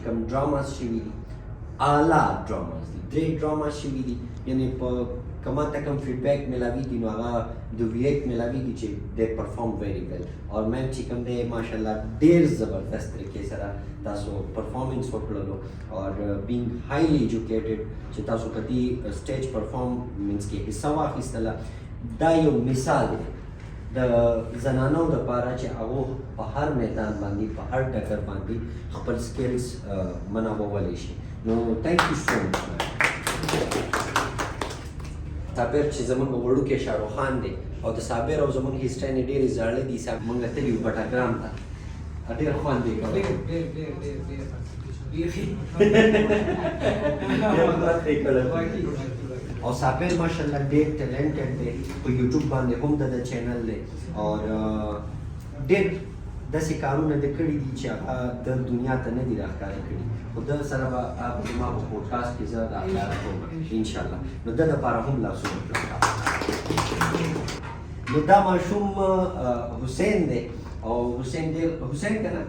چې کوم ډراماز شوي دي اعلی ډراماز دي، 3 ډراماز شوي دي، یعنی په کما ته کوم فیډبیک ملاویږي نو هغه د V8 ملاویږي چې دے پرفارم ویری ویل. اور میم چې کوم دی ماشاءالله ډېر زبردست طریقې سره تاسو پرفارمنس وکړلو اور بینګ هایلی ایجوکیټډ چې تاسو کدي سټیج پرفارمنس کې حصہ واخیستله، دا یو مثال دی د زنانو لپاره چې هغه په هر میدان باندې په هر ډګر باندې خپل سکلز منابولی شي. نو تھینک یو سو مچ. صابر چې زمونږ وړوکی شاهرخ خان دی او د صابر او زمونږ هیسټرۍ ډېرې زاړه دي، صاحب مونږ تللي وو بټاګرام ته، ډېر خوند یې کړی. او صابر ماشاءالله ډېر ټیلنټډ دی، په یوټیوب باندې هم د چینل دی اور ډېر داسې کارونه د کړي دي چې هغه د دنیا ته نه دي راښکاره کړي، خو د سره به زما په پوډکاسټ کې زه راښکاره کوم انشاءالله. نو د دپاره هم لاسونه کړه. نو دا ماشوم حسین دی او حسین ډېر حسین که نه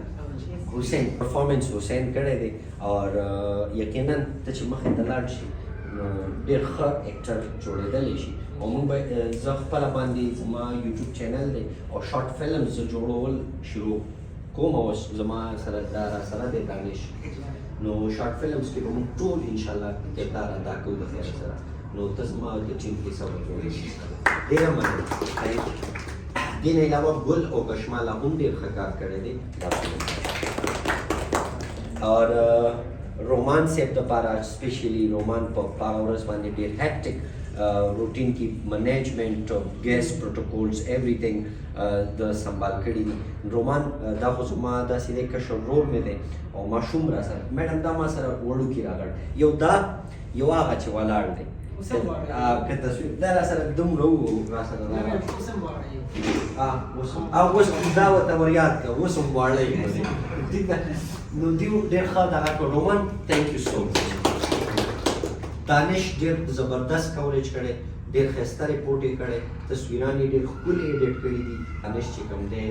حسین پرفارمنس حسین کړی دی اور یقینا ته چې مخې ته لاړ شي ډېر ښه اکټر جوړېدلی شي. او موږ به زه خپله باندې زما یوټیوب چینل دی او شارټ فلمز زه جوړول شروع کوم، اوس زما سره دا را سره دی دانش، نو شارټ فلمز کې به موږ ټول انشاءالله کردار ادا کوو د خیر سره. نو ته زما د ټیم کې څه وجوړې ډېره مننه. دې نه علاوه ګل او کشماله هم ډېر ښه کار کړی دی. اور رومان صاحب دپاره سپیشلی رومان په هغه ورځ باندې ډېر هیکټک روټین کی منیجمنٹ گیس پروٹوکولز ایوریثینګ د سنبال کړي دي. رومان دا خو زما داسې دی کشر رول مې دی او ماشوم را سره میډم دا ما سره وړوکي راغړ، یو دا یو هغه چې ولاړ دی که تصویر دا را سره دومره و را سره اوس دا ورته ور یاد کړه، اوس هم واړی نو دیو ډېر ښه دغه کړ. رومان تھینک یو سو مچ. دانش ډېر زبردست کوریج کړی، ډېر ښایسته ریپورټ یې کړی، تصویران یې ډېر ښکلي ایډیټ کړي دي. دانش چې کوم دی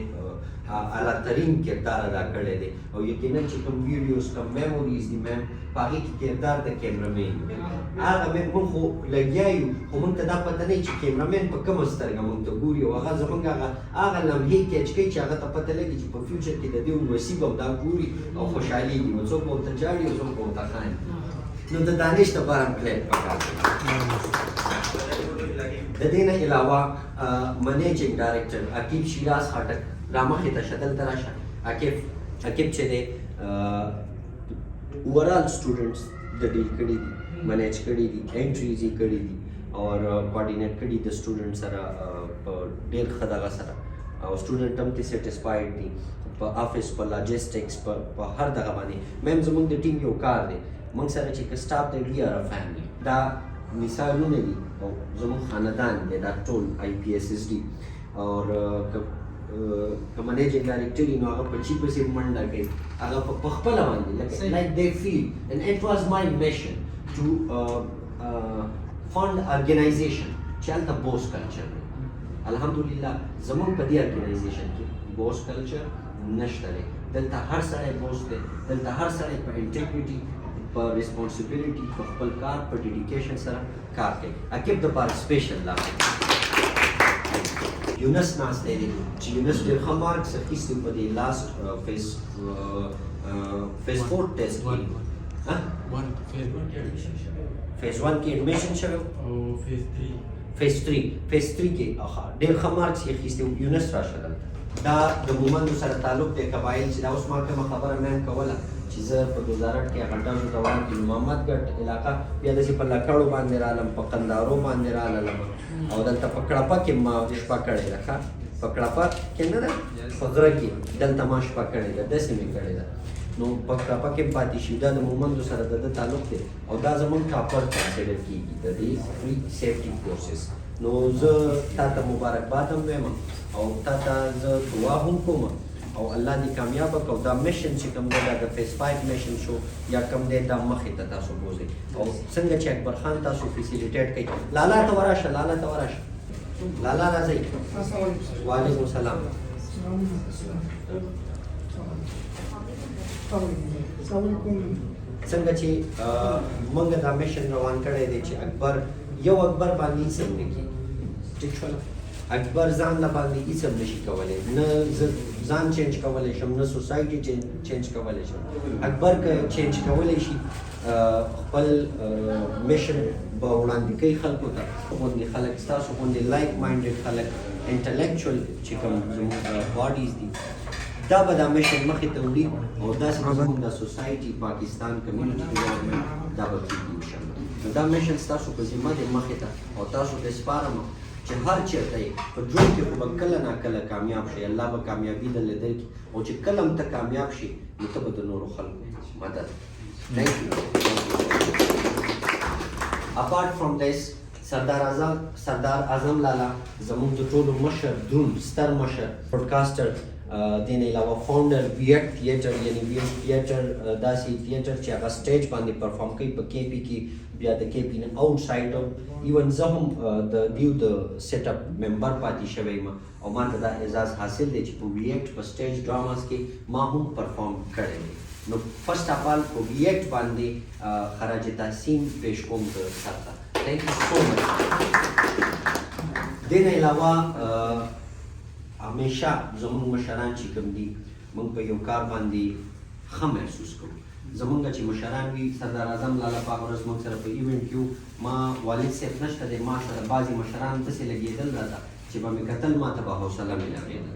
اعلیٰ ترین کردار ادا کړی دی او یقینا چې کوم ویډیوز کوم میموریز دي میم په هغې کې کردار د کیمرامین هغه میم موږ خو لګیا یو خو موږ ته دا پته نه وي چې کیمرامین په کومه سترګه موږ ته ګوري او هغه زموږ هغه لمحې کیچ کوي چې هغه ته پته لګي چې په فیوچر کې د دې نصیب او دا ګوري او خوشحالېږي، نو څوک به ورته جاړي او څوک به ورته خاندي. نو د دانش دپاره هم کلیپ پکار دی. د دې نه علاوه منیجنګ ډایرکټر عقیب شیراز خټک رامخې ته شه دلته راشه. عقیب چې دی اوورال سټوډنټس د ډیل کړي دي، منیج کړي دي، انټریز یې کړي دي اور کوارډینیټ کړي د سټوډنټ سره په ډېر ښه دغه سره او سټوډنټ هم ترې سیټسفاید دي په آفس په لاجسټکس په هر دغه باندې. میم زموږ د ټیم یو کار دی موږ سره چې که سټاف دی وی آر ا فیملی، دا مثالونه دي او زموږ خاندان دی دا ټول IPSS دي. اور که منیجنګ ډایرکټر وي نو هغه په چی پسې منډه کوي، هغه په خپله باندې لایک دے فیل and it was my mission to fund organization چې هلته بوس کلچر دی. الحمدلله زموږ په دې ارګنایزیشن کې بوس کلچر نشته دی، دلته هر سړی بوس دی، دلته هر سړی په انټیګریټي په ریسپانسبیلیټي په خپل کار په ډیډیکیشن سره کار کوي. عقیب دپاره سپیشل لا یونس ناستی دی چې یونس ډېر ښه مارکس اخیستي په دې لاست فیز 4 ټیسټ کې فیز 1 کې ایډمیشن شوی او فیز 3 کې ډېر ښه مارکس یې اخیستي. یونس راشه دلته دا د مومندو سره تعلق دی قبایل چې دا اوس ما کومه خبره میم کوله چې زه په 2008 کې هغه ډزو ته ولاړم چې محمد ګټ علاقه بیا داسې په لکړو باندې رالم، په قندارو باندې رالم او دلته په کړپه کې ما شپه کړې ده. ښه په کړپه کې نه ده په غره کې دلته ما شپه کړې ده، داسې مې کړې ده. نو په کړپه کې پاتې شي دا د مومندو سره د تعلق دی او دا زموږ ټاپر کنسیډر کېږي د دې فري سیفټي کورسز. نو زه تا ته مبارکباد هم وایم او تا ته زه دعا هم کوم او الله دې کامیابه کړو. دا میشن چې کوم دی دا د فیز 5 میشن شو یا کوم دی دا مخې ته تاسو بوځئ او څنګه چې اکبر خان تاسو فیسیلیټیټ کوي. لالا ته ورشه، لالا ته ورشه، لالا راځئ. وعلیکم السلام. څنګه چې موږ دا میشن روان کړی دی چې اکبر یو اکبر باندې هیڅ هم نه کېږي. ټیک شول؟ اکبر ځان له باندې هیڅ هم نشي کولی، نه زه ځان چینج کولی شم، نه سوسایټي چینج کولی شم. اکبر که چینج کولی شي خپل میشن به وړاندې کوي خلکو ته. غوندې خلک ستاسو غوندې لایک مایندډ خلک انټلیکچوال چې کوم زموږ باډیز دي دا به دا میشن مخې ته وړي او داسې زموږ د سوسایټي پاکستان کمیونټي ډیولپمنټ دا به کېږي انشاءالله. نو دا میشن ستاسو په ذمه دی مخې ته او تاسو ته سپارم چې هر چېرته یې په ژوند کې خو به کله ناکله کامیاب شئ، الله به کامیابي درله درکړي او چې کله هم ته کامیاب شي نو ته به د نورو خلکو مدد. Thank you. Apart from this, سردار اعظم لالا زموږ د ټولو مشر دروند ستر مشر پروډکاسټر، دې نه علاوه فاونډر وی ایټ تھیټر، یعنی وی ایټ تھیټر داسې تھیټر چې هغه سټیج باندې پرفارم کوي په کې پی کې، بیا د کې پی نه آوټ سایډ ایون زه هم د دیو د سیټ اپ ممبر پاتې شوی یم او ما ته دا اعزاز حاصل دی چې په وی ایټ په سټیج ډراماز کې ما هم پرفارم کړی دی. نو فرسٹ آف آل په وی ایټ باندې خراج تحسین پیش کوم د سر ته. تھینک یو سو مچ. دې نه علاوه همیشه زموږ مشران چې کوم دي موږ په یو کار باندې ښه محسوس کوو. زموږ چې مشران وي، سردار اعظم لالا په هغه ورځ موږ سره په ایونټ کې ما والد صاحب نشته دی، ما سره بعضې مشران داسې لګېدل راته چې به مې کتل ما ته به حوصله میلاوېده.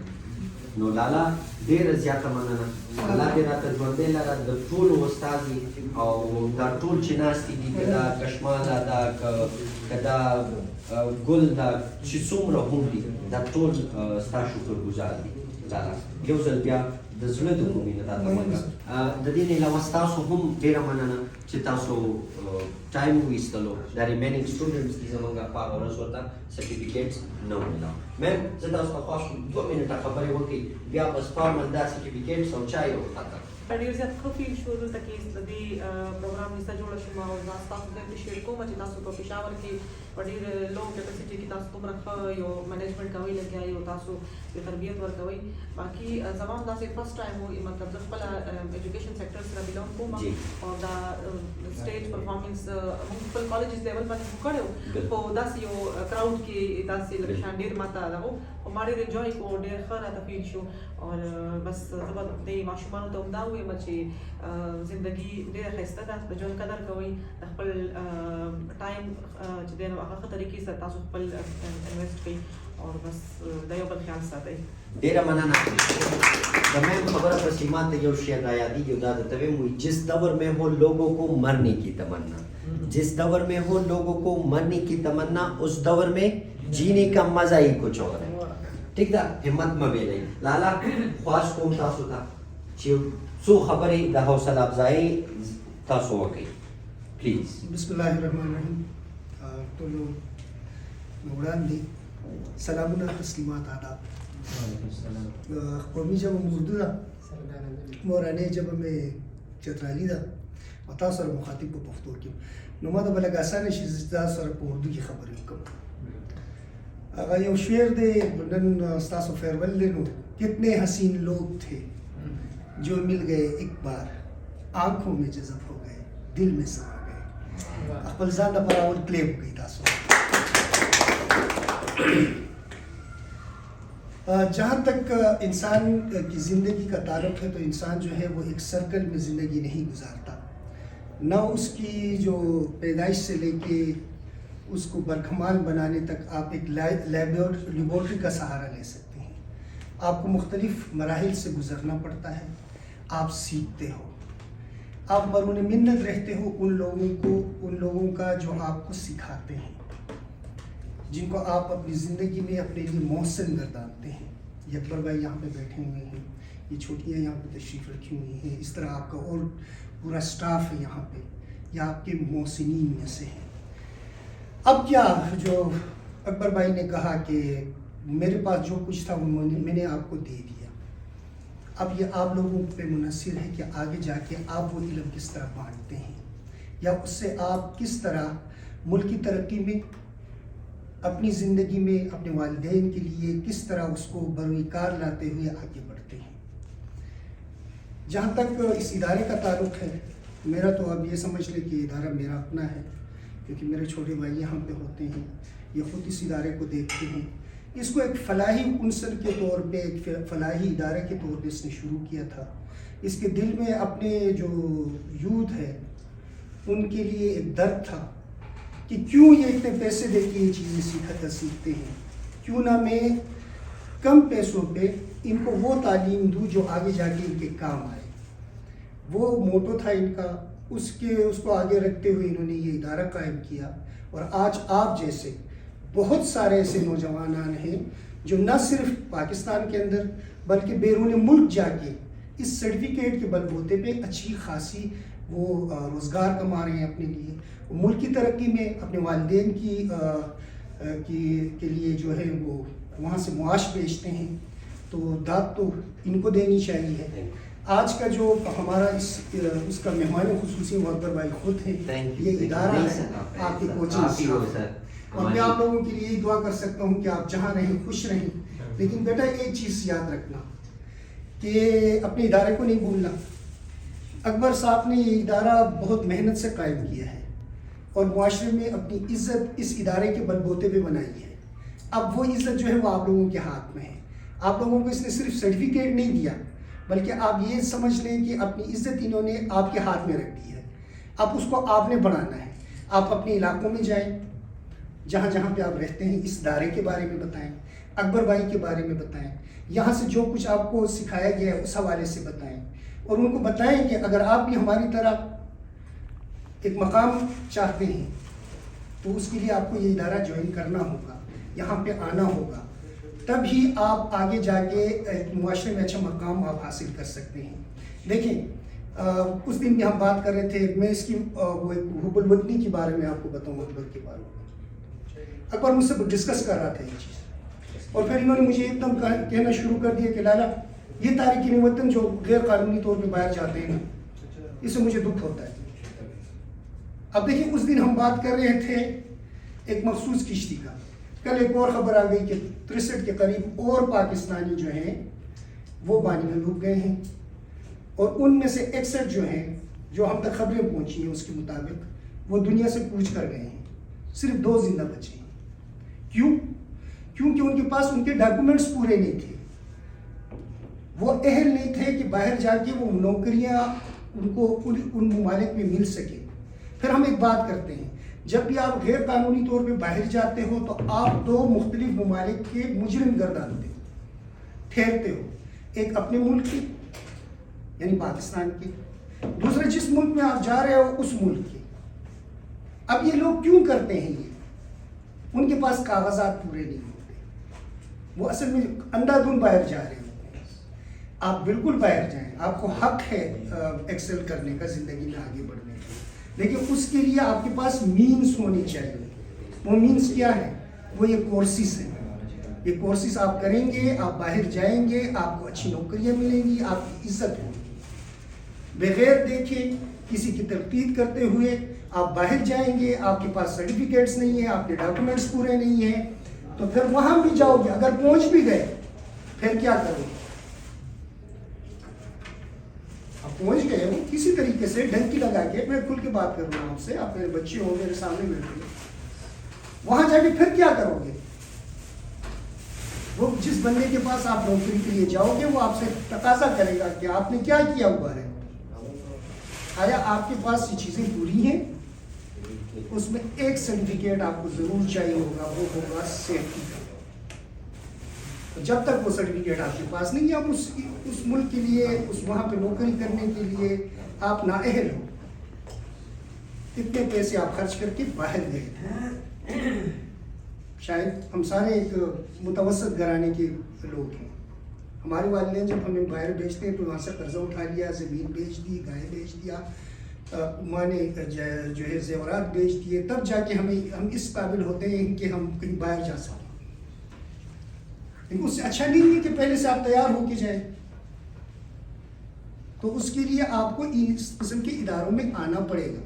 نو لالا ډېره زیاته مننه، الله دې راته ژوندی لره، د ټولو استازي او دا ټول چې ناستې دي، که دا کشماله ده که دا ګل ده چې څومره هم دي دا ټول ستا شکرګزار دي. لالا یو ځل بیا د زړه د کومې نه دا تمنه. د دې نه علاوه ستاسو هم ډېره مننه چې تاسو ټایم وایستلو. دا ریمیننګ سټوډنټس دي زموږ په هغه ورځ ورته سرټیفیکیټس نه ومیلاو. میم زه تاسو ته خواست کوم 2 منټه خبرې وکړئ، بیا بس فارمل دا سرټیفیکیټس او چای او خطر. ډېر زیات ښه فیل شو دلته کې د دې پروګرام نسته جوړه شوم او زه تاسو ته اپریشیټ کوم چې تاسو په پېښور کې په ډېر لو کیپاسټي کې تاسو دومره ښه یو مینجمنټ کوئ لګیا یو تاسو د تربیت ورکوئ. باقي زما هم داسې فرسټ ټایم و، مطلب زه خپله ایجوکیشن سیکټر سره بلونګ کوم او دا سټیج پرفارمنس موږ خپل کالجز لیول باندې کړی و، خو داسې یو کراؤډ کې داسې لکه شان ډېر ماته دغه خو ما ډېر انجوای کړو، ډېر ښه راته فیل شو. او بس زه به دې ماشومانو ته هم دا ووایم چې زندګي ډېره ښایسته ده، د ژوند قدر کوئ، د خپل ټایم چې دی نو هغه ښه طریقې سره تاسو خپل انویسټ کړئ او بس د یو بل خیال ساتئ. ډېره مننه. د میم خبره پسې ما ته یو شی را یادېږي، دا درته ویم وایي جس دور میں ہو لوگوں کو مرنے کی تمنا، جس دور میں ہو لوگوں کو مرنے کی تمنا اس دور میں جینے کا مزہ ہی کچھ اور ہے. ٹھیک ده، همت مه بیلئ. لالا خواست کوم تاسو ته چې څو خبرې د حوصله افزایۍ تاسو وکړئ پلیز. بسم الله الرحمن الرحیم. ټولو وړاندې سلامونه، تسلیمات، آداب. قومي ژبه مو اردو ده، مورنۍ ژبه مې چترالي ده او تاسو سره مخاطب په پښتو کې. نو ما ته به لږ اسانه شي چې تاسو سره په اردو کې خبرې وکړم. هغه یو شعر دی، نن ستاسو فیرویل دی، نو کتنے حسین لوگ تھے جو مل گئے ایک بار، آنکھوں میں جذب ہو گئے، دل میں سما گئے. خپل ځان لپاره اول کلیپ وکړئ تاسو. جہاں تک انسان کی زندگی کا تعلق ہے تو انسان جو ہے وہ ایک سرکل میں زندگی نہیں گزارتا. نہ اس کی جو پیدائش سے لے کے اس کو برکمال بنانے تک آپ ایک لیبورٹری کا سہارا لے سکتے ہیں. آپ کو مختلف مراحل سے گزرنا پڑتا ہے، آپ سیکھتے ہو، آپ برون منت رہتے ہو ان لوگوں کا جو آپ کو سکھاتے ہیں، جن کو آپ اپنی زندگی میں اپنے لیے محسن گردانتے ہیں. یہ اکبر بھائی یہاں پہ بیٹھے ہوئے ہیں، یہ چھوٹیاں یہاں پہ تشریف رکھی ہوئی ہیں، اس طرح آپ کا اور پورا سٹاف ہے یہاں پہ، یہ آپ کے محسنین میں سے ہیں. اب کیا جو اکبر بھائی نے کہا کہ میرے پاس جو کچھ تھا میں نے آپ کو دے دیا، اب یہ آپ لوگوں پہ منحصر ہے کہ آگے جا کے آپ وہ علم کس طرح بانٹتے ہیں، یا اس سے آپ کس طرح ملک کی ترقی میں، اپنی زندگی میں، اپنے والدین کے لیے کس طرح اس کو بروئے کار لاتے ہوئے آگے بڑھتے ہیں. جہاں تک اس ادارے کا تعلق ہے، میرا تو اب یہ سمجھ لیں کہ ادارہ میرا اپنا ہے، کیونکہ میرے چھوٹے بھائی یہاں پہ ہوتے ہیں، یہ خود اس ادارے کو دیکھتے ہیں. اس کو ایک فلاحی عنصر کے طور پہ، ایک فلاحی ادارے کے طور پہ اس نے شروع کیا تھا. اس کے دل میں اپنے جو یوتھ ہے ان کے لیے ایک درد تھا کہ کیوں یہ اتنے پیسے دے کے یہ چیزیں سیکھتے ہیں، کیوں نہ میں کم پیسوں پہ ان کو وہ تعلیم دوں جو آگے جا کے ان کے کام آئے. وہ موٹو تھا ان کا. اس کو آگے رکھتے ہوئے انہوں نے یہ ادارہ قائم کیا. اور آج آپ جیسے بہت سارے ایسے نوجوانان ہیں جو نہ صرف پاکستان کے اندر بلکہ بیرون ملک جا کے اس سرٹیفکیٹ کے بل بوتے پہ اچھی خاصی وہ روزگار کما رہے ہیں اپنے لیے. ملک کی ترقی میں اپنے والدین کے لیے جو ہے وہ وہاں سے معاش بیچتے ہیں. تو داد تو ان کو دینی چاہیے. آج کا جو ہمارا اس کا مہمان خصوصی معبر بھائی خود ہیں. یہ ادارہ ہے آپ کی کوچنگ، اور میں آپ لوگوں کے لیے یہی دعا کر سکتا ہوں کہ آپ جہاں رہیں خوش رہیں. لیکن بیٹا ایک چیز یاد رکھنا کہ اپنے ادارے کو نہیں بھولنا. اکبر صاحب نے یہ ادارہ بہت محنت سے قائم کیا ہے اور معاشرے میں اپنی عزت اس ادارے کے بل بوتے پہ بنائی ہے. اب وہ عزت جو ہے وہ آپ لوگوں کے ہاتھ میں ہے. آپ لوگوں کو اس نے صرف سرٹیفکیٹ نہیں دیا بلکہ آپ یہ سمجھ لیں کہ اپنی عزت انہوں نے آپ کے ہاتھ میں رکھ دی ہے. اب اس کو آپ نے بڑھانا ہے. آپ اپنے علاقوں میں جائیں، جہاں جہاں پہ آپ رہتے ہیں اس ادارے کے بارے میں بتائیں، اکبر بھائی کے بارے میں بتائیں، یہاں سے جو کچھ آپ کو سکھایا گیا ہے اس حوالے سے بتائیں، اور ان کو بتائیں کہ اگر آپ بھی ہماری طرح ایک مقام چاہتے ہیں تو اس کے لیے آپ کو یہ ادارہ جوائن کرنا ہوگا، یہاں پہ آنا ہوگا. تب ہی آپ آگے جا کے معاشرے میں اچھا مقام آپ حاصل کر سکتے ہیں. دیکھیں اس دن بھی ہم بات کر رہے تھے، میں اس کی وہ حب الوطنی کے بارے میں آپ کو بتاؤں. اکبر کے بارے میں اکبر مجھ سے ڈسکس کر رہا تھا یہ چیز، اور پھر انہوں نے مجھے ایک دم کہنا شروع کر دیا کہ لالا یہ تارکین وطن جو غیر قانونی طور پہ باہر جاتے ہیں نا، اس سے مجھے دکھ ہوتا ہے. اب دیکھیں اس دن ہم بات کر رہے تھے ایک مخصوص کشتی کا. کل ایک اور خبر آ گئی کہ 63 کے قریب اور پاکستانی جو ہیں وہ پانی میں ڈوب گئے ہیں، اور ان میں سے 61 جو ہیں جو ہم تک خبریں پہنچی ہیں اس کے مطابق وہ دنیا سے کوچ کر گئے ہیں. صرف 2 زندہ بچے ہیں. کیوں؟ کیونکہ ان کے پاس ان کے ڈاکومنٹس پورے نہیں تھے. وہ اہل نہیں تھے کہ باہر جا کے وہ نوکریاں ان کو ان ممالک میں مل سکے. پھر ہم ایک بات کرتے ہیں، جب بھی آپ غیر قانونی طور پہ باہر جاتے ہو تو آپ 2 مختلف ممالک کے مجرم گردانتے ہو، ٹھہرتے ہو. ایک اپنے ملک کی یعنی پاکستان کی، دوسرے جس ملک میں آپ جا رہے ہو اس ملک کے. اب یہ لوگ کیوں کرتے ہیں؟ یہ ان کے پاس کاغذات پورے نہیں ہوتے، وہ اصل میں اندھا دھند باہر جا رہے ہوتے ہیں. آپ بالکل باہر جائیں، آپ کو حق ہے ایکسل کرنے کا، زندگی میں آگے بڑھنے کا، لیکن اس کے لیے آپ کے پاس مینس ہونی چاہیے. وہ مینس کیا ہے؟ وہ یہ کورسز ہیں. یہ کورسز آپ کریں گے، آپ باہر جائیں گے، آپ کو اچھی نوکریاں ملیں گی، آپ کی عزت ہوگی. بغیر دیکھے کسی کی تنقید کرتے ہوئے آپ باہر جائیں گے، آپ کے پاس سرٹیفکیٹس نہیں ہیں، آپ کے ڈاکومنٹس پورے نہیں ہیں، تو پھر وہاں بھی جاؤ گے، اگر پہنچ بھی گئے پھر کیا کرو گے؟ آپ پہنچ گئے ہو کسی طریقے سے ڈنکی لگا کے، میں کھل کے بات کر رہا ہوں آپ سے، آپ میرے بچے ہو میرے سامنے بیٹھے، وہاں جا کے پھر کیا کرو گے؟ وہ جس بندے کے پاس آپ نوکری کے لیے جاؤ گے وہ آپ سے تقاضا کرے گا کہ آپ نے کیا کیا ہوا ہے، آیا آپ کے پاس یہ چیزیں پوری ہیں؟ اس میں ایک سرٹیفکیٹ آپ کو ضرور چاہیے ہوگا، وہ ہوگا سیفٹی کا. جب تک وہ سرٹیفکیٹ آپ کے پاس نہیں ہے، آپ اس ملک کے لیے، اس وہاں پہ نوکری کرنے کے لیے آپ نااہل ہو. کتنے پیسے آپ خرچ کر کے باہر گئے. شاید ہم سارے ایک متوسط گھرانے کے لوگ ہیں. ہمارے والدین جب ہمیں باہر بیچتے ہیں تو وہاں سے قرضہ اٹھا لیا، زمین بیچ دی، گائے بیچ دیا، ماں نے جو ہے زیورات بیچ دیے، تب جا کے ہم اس قابل ہوتے ہیں کہ ہم کہیں باہر جا سکیں. لیکن اس سے اچھا نہیں ہے کہ پہلے سے آپ تیار ہو کے جائیں. تو اس کے لیے آپ کو اس قسم کے اداروں میں آنا پڑے گا.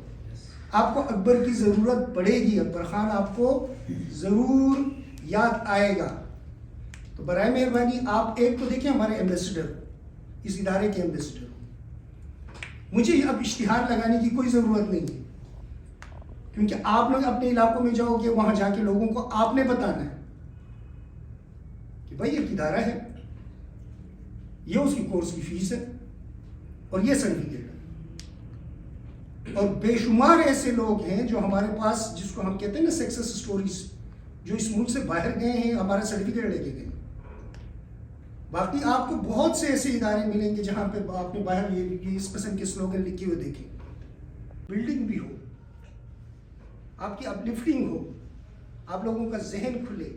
آپ کو اکبر کی ضرورت پڑے گی، اکبر خان آپ کو ضرور یاد آئے گا. تو برائے مہربانی آپ ایک تو دیکھیں ہمارے ایمبیسڈر، اس ادارے کے ایمبیسڈر، مجھے اب اشتہار لگانے کی کوئی ضرورت نہیں ہے، کیونکہ آپ لوگ اپنے علاقوں میں جاؤ گے، وہاں جا کے لوگوں کو آپ نے بتانا ہے کہ بھائی ایک ادارہ ہے، یہ اس کی کورس کی فیس ہے اور یہ سرٹیفکیٹ ہے. اور بے شمار ایسے لوگ ہیں جو ہمارے پاس، جس کو ہم کہتے ہیں نا سکسیس سٹوریز، جو اس ملک سے باہر گئے ہیں ہمارا سرٹیفکیٹ لے کے گئے. باقی آپ کو بہت سے ایسے ادارے ملیں گے جہاں پہ آپ نے باہر یہ اس قسم کے سلوگن لکھے ہوئے دیکھیں. بلڈنگ بھی ہو، آپ کی اپلفٹنگ ہو، آپ لوگوں کا ذہن کھلے.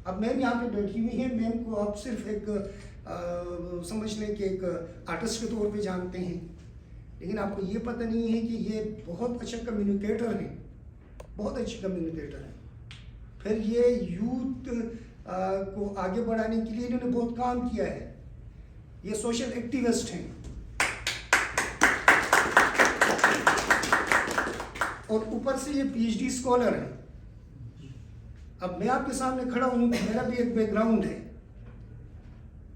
اب میم یہاں پہ بیٹھی ہوئی ہیں، میم کو آپ صرف ایک سمجھ لیں کہ ایک آرٹسٹ کے طور پہ جانتے ہیں، لیکن آپ کو یہ پتہ نہیں ہے کہ یہ بہت اچھا کمیونیکیٹر ہیں، بہت اچھے کمیونیکیٹر ہیں. پھر یہ یوتھ کو آگے بڑھانے کے لیے انہوں نے بہت کام کیا ہے. یہ سوشل ایکٹیوسٹ ہیں اور اوپر سے یہ پی ایچ ڈی اسکالر ہیں. اب میں آپ کے سامنے کھڑا ہوں، میرا بھی ایک بیک گراؤنڈ ہے.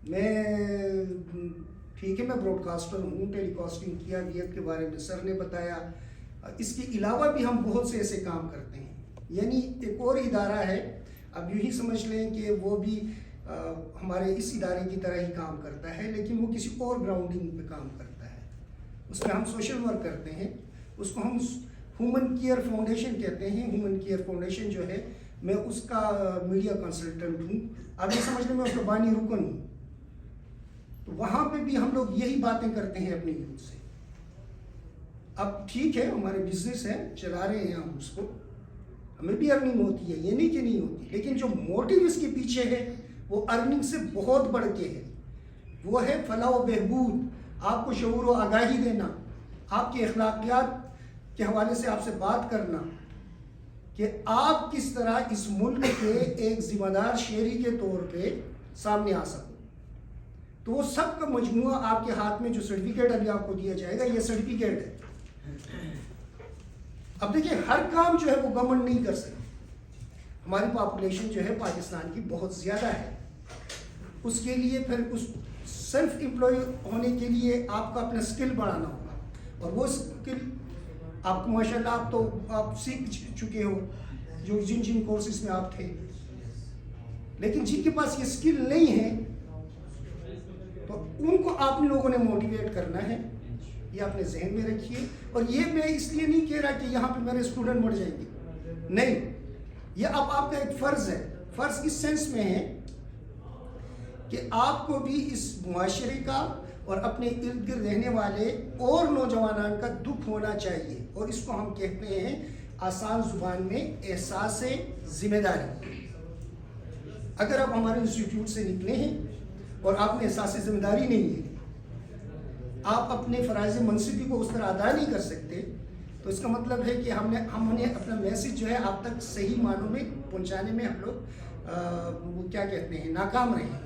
میں ٹھیک ہے، میں براڈ کاسٹر ہوں، ٹیلی کاسٹنگ کیا بھی کے بارے میں سر نے بتایا. اس کے علاوہ بھی ہم بہت سے ایسے کام کرتے ہیں. یعنی ایک اور ادارہ ہے، اب یوں ہی سمجھ لیں کہ وہ بھی ہمارے اس ادارے کی طرح ہی کام کرتا ہے، لیکن وہ کسی اور گراؤنڈنگ پہ کام کرتا ہے. اس میں ہم سوشل ورک کرتے ہیں. اس کو ہم ہیومن کیئر فاؤنڈیشن کہتے ہیں. ہیومن کیئر فاؤنڈیشن جو ہے، میں اس کا میڈیا کنسلٹنٹ ہوں. اب یہ سمجھ لیں میں اس کا بانی رکن ہوں. تو وہاں پہ بھی ہم لوگ یہی باتیں کرتے ہیں اپنے یوتھ سے. اب ٹھیک ہے، ہمارے بزنس ہے، چلا رہے ہیں ہم اس کو، ہمیں بھی ارننگ ہوتی ہے، یہ نہیں کہ نہیں ہوتی، لیکن جو موٹیو اس کے پیچھے ہے وہ ارننگ سے بہت بڑھ کے ہے. وہ ہے فلاح و بہبود، آپ کو شعور و آگاہی دینا، آپ کے اخلاقیات کے حوالے سے آپ سے بات کرنا کہ آپ کس طرح اس ملک کے ایک ذمہ دار شہری کے طور پہ سامنے آ سکو. تو وہ سب کا مجموعہ آپ کے ہاتھ میں، جو سرٹیفکیٹ ابھی آپ کو دیا جائے گا، یہ سرٹیفکیٹ ہے. اب دیکھیں، ہر کام جو ہے وہ گورنمنٹ نہیں کر سکتی. ہماری پاپولیشن جو ہے پاکستان کی بہت زیادہ ہے. اس کے لیے پھر اس سیلف امپلائی ہونے کے لیے آپ کو اپنا سکل بڑھانا ہوگا، اور وہ سکل آپ کو ماشاء اللہ آپ سیکھ چکے ہو جو جن کورسز میں آپ تھے. لیکن جن کے پاس یہ سکل نہیں ہے تو ان کو آپ لوگوں نے موٹیویٹ کرنا ہے. یہ اپنے ذہن میں رکھیے. اور یہ میں اس لیے نہیں کہہ رہا کہ یہاں پہ میرے اسٹوڈنٹ بڑھ جائیں گے، نہیں. یہ اب آپ کا ایک فرض ہے. فرض اس سینس میں ہے کہ آپ کو بھی اس معاشرے کا اور اپنے ارد گرد رہنے والے اور نوجوانان کا دکھ ہونا چاہیے. اور اس کو ہم کہتے ہیں آسان زبان میں احساس ذمہ داری. اگر آپ ہمارے انسٹیٹیوٹ سے نکلے ہیں اور آپ میں احساس ذمہ داری نہیں ہے، آپ اپنے فرائض منصبی کو اس طرح ادا نہیں کر سکتے، تو اس کا مطلب ہے کہ ہم نے اپنا میسج جو ہے آپ تک صحیح معنوں میں پہنچانے میں ہم لوگ وہ کیا کہتے ہیں، ناکام رہے ہیں.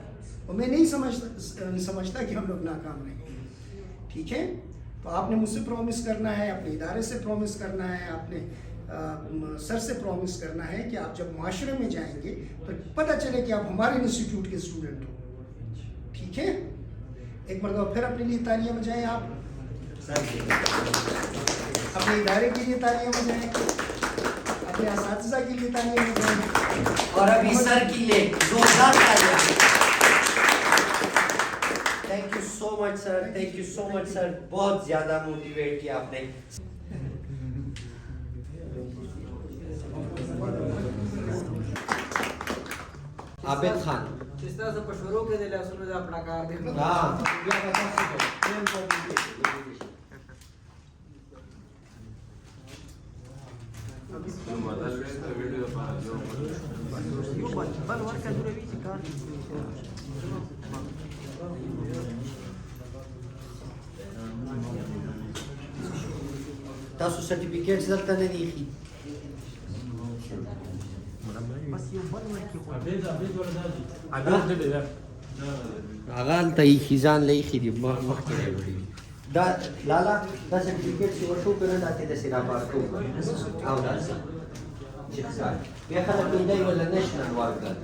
اور میں نہیں سمجھتا کہ ہم لوگ ناکام رہے ہیں. ٹھیک ہے، تو آپ نے مجھ سے پرومس کرنا ہے، اپنے ادارے سے پرومس کرنا ہے، اپنے سر سے پرومس کرنا ہے کہ آپ جب معاشرے میں جائیں گے تو پتہ چلے کہ آپ ہمارے انسٹیٹیوٹ کے اسٹوڈنٹ ہو. ٹھیک ہے، ایک مرتبہ پھر اپنے لیے تالیاں بجائیں. آپ اپنے ادارے کے لیے تالیاں بجائیں، اپنے اساتذہ کے لیے تالیاں بجائیں، اور ابھی سر کے لیے زوردار تالیاں. تھینک یو سو مچ سر، تھینک یو سو مچ سر. بہت زیادہ موٹیویٹ کیا آپ نے. عابد خان اس طرح سے پشوروں کے دل اصل میں اپنا کار دیکھنا. ہاں تاسو سرټیفیکیټ دلته نه دی ایښي. هغه هلته ایښي، ځان له ایښي دي، مخکې دی وړي. دا لالا دا سرټیفیکیټ چې ورته وکړه داسې داسې راپارته وکړه او داسې چې ښکاري. بیا خلک وایي دی ولا نیشنل ورکر.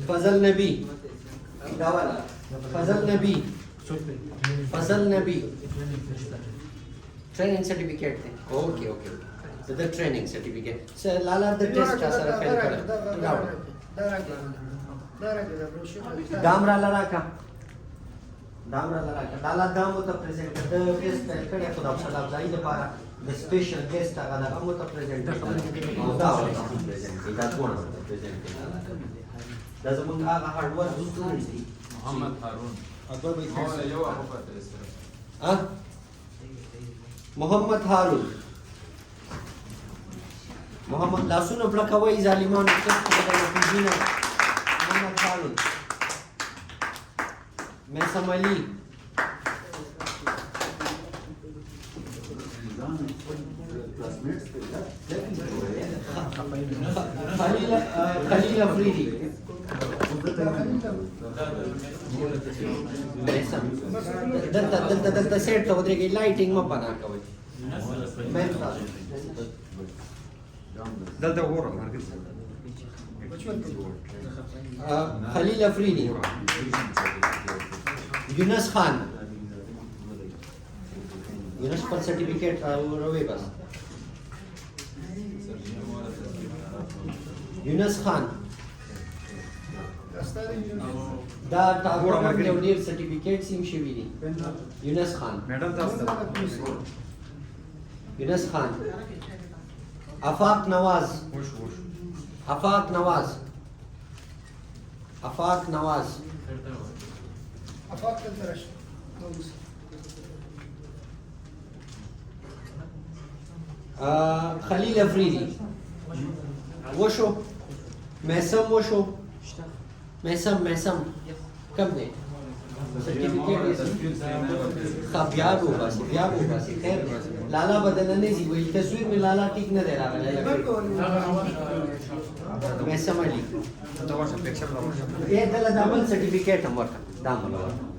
فضل نبی داوالا فضل نبی ٹریننگ سرٹیفکیٹ دیں اوکے اوکے دا ٹریننگ سرٹیفکیٹ سر لالا دا ٹیسٹ کا سر فیل کر دام را لراکا لالا دام ہوتا پریزنٹ دا ٹیسٹ فیل کرے خدا سلام زائی دا پارا دا اسپیشل گیسٹ آگا دا ہم ہوتا پریزنٹ دا ہوتا پریزنٹ دا کون ہوتا پریزنٹ دا زمان آگا ہارڈ ورک اسٹوڈنٹس دی محمد هارون محمد هارون محمد لاسونه بلکوي ظالمان محمد هارون میسم علی خلیل افریدی دلته سیټ ته ودرېږئ لایټینګ مه پناه کوئ دلته وګوره خلیل افریدی یونس خان یونس پر سرټیفیکیټ راوړئ بس یونس خان دا ټاګور یو ډیر سرټیفیکیټ سیم شوی دی یونس خان میډم تاسو یونس خان آفاق نواز آفاق نواز خلیل افریدی وشو میسم وشو میسم کم دے سرٹیفکیٹ بیا باسی خیر لالا بدلنے سی وہی تصویر میں لالا ٹھیک نہ دے رہا میسم علی یہ دل دامل سرٹیفکیٹ ہم ورکا دامل ورکا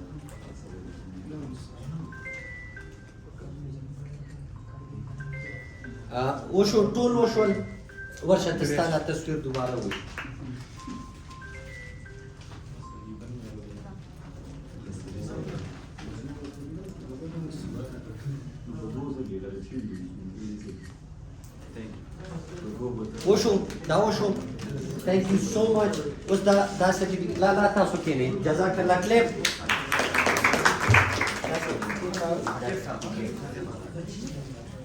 وشو ټول وشول ورشه تستاله تصویر دوباره وي وشو دا وشو thank you so much اوس دا سرټیفیکیټ لا تاسو کېنئ جزاک الله کلیپ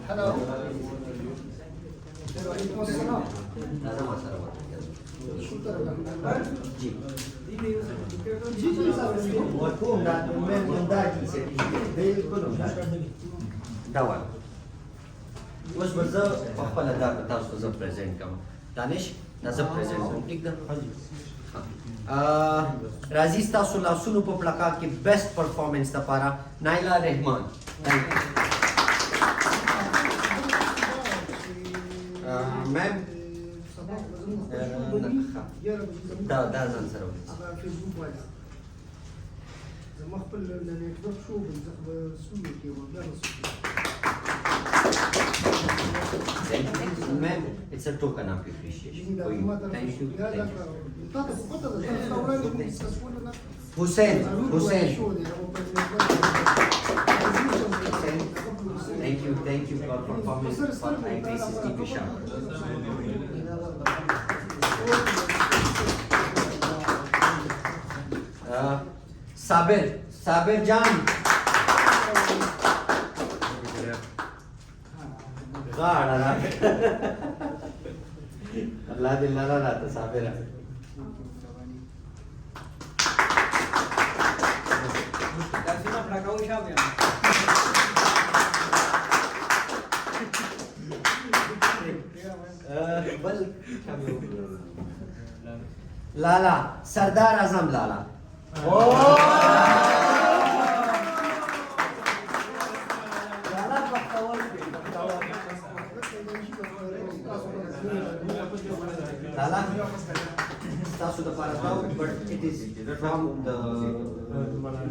هلو وعلیکم السلام جی ډول اوس به زه په خپله دا به تاسو ته زه پرزنټ کوم دانش دا زه پرزنټ کوم ټیک ده راځي ستاسو لاسونو په پلاکات کې بیسټ پرفارمنس دپاره نایلا رحمان میم دا ځان سره فیسبوک والا زما خپل نیټورک شو بل زه به سوي کې وګورم Ma'am, it's a token of appreciation for you. Thank you. Hussein. Thank you for performing for IPCC Peshawar. Sabir Jan. God, Allah dil na rata Sabira. Kasih nak kau siapa ya? Bal Lala, Sardar Azam Lala. Lala, taasu the paratao, but it is from the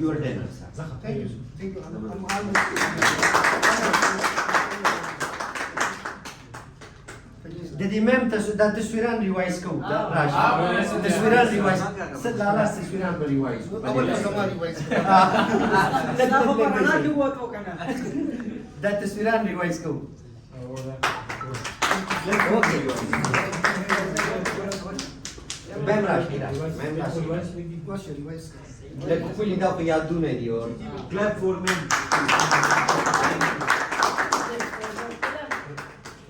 your dinner. Thank you. I'm د دې مم تاسو دا تصویران ریوایز کوو دا راشي تصویران ریوایز څه لاله تصویران به ریوایز اول زمان ریوایز دا په قرآن کې وته کنه دا تصویران ریوایز کوو اوکې مم راشي مم راشي واشه ریوایز لکه خپل دا په یادونه دي او Clap for men.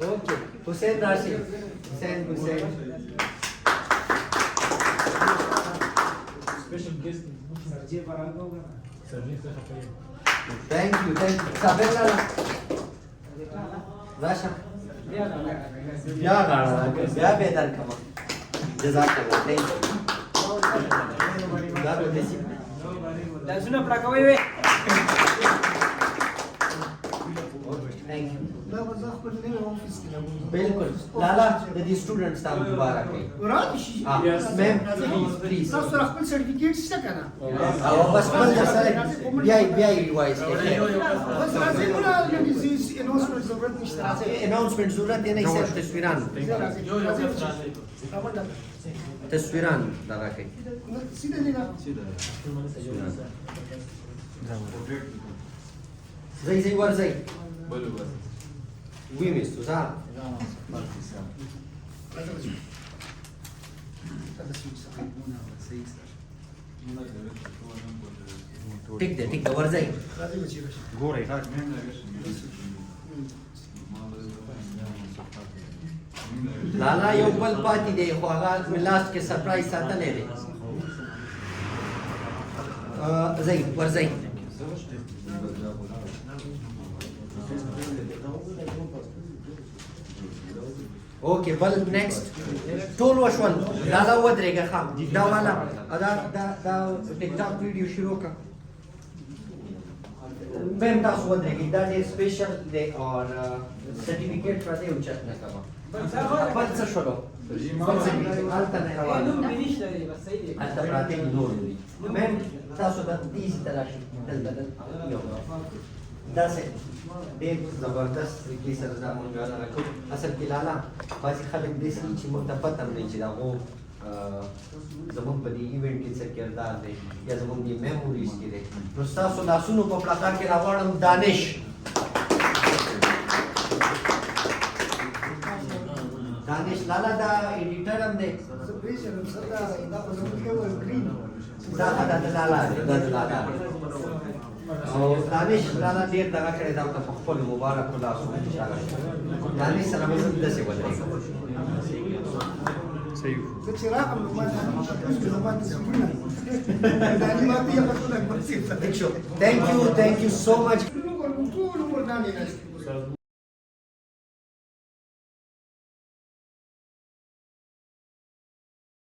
اوکې حسین راشي حسین Special guest. thank you صابر لاله راشه بیا غاړه بیا به درکمه جزاک الله thank you دا به دې لاسونه پړکوي وي thank you دا وځه خپل نوی آفیس کې لګو بالکل لالا د دې سټوډنټس ته مبارک وي راشي میم پلیز تاسو سره خپل سرټیفیکیټ شته کنه او بس خپل در سره بیا ریوایز کړئ بس راځي موږ د ډیزیز اناونسمنت ضرورت نشته راځي اناونسمنٹ ضرورت یې نه صرف تصویران دغه کوي سیده دینا زي ورزي وي مستو صح ټیک ده ورزي راځي بچی راشي Горой. لالا یو بل پاتې دی خو هغه لاست کې سرپرایز ساتلې دی زي ورزي اوکې بل نیکسٹ ټول وشول لالا ودرېږه ښه دا والا دا ټیک ټاک ویډیو شروع کړه میم تاسو ودرېږئ دا ډېر سپیشل دی او سرټیفیکیټ راته اوچت نه کوه بل څه شولو بل څه هلته نه روان هلته پراته دي نور دي میم تاسو د تیزي ته راشئ دلته یو داسې ډېر زبردست طریقې سره دا مونږ راکړو اصل کې لالا بعضې خلک داسې دي چې موږ ته پته هم نه وي چې د هغو زموږ په دې ایونټ کې څه کردار دی یا زموږ دې میموریز کې دی نو ستاسو لاسونو په پلاکار کې راغواړم دانش دانش لالا دا ایډیټر هم دی دا په زموږ کې ورګرین دا د لالا دی دا د لالا دی او دانش لالا ډېر دغه کړی دا ورته په خپلو مبارکو لاسونو اشاره دانش سره به زه داسې ودرېږم زه چې راغلم نو ما ته زما تصویرونه تعلیماتي یا خطونه بسیطه Thank you so much. ټول عمر دا نه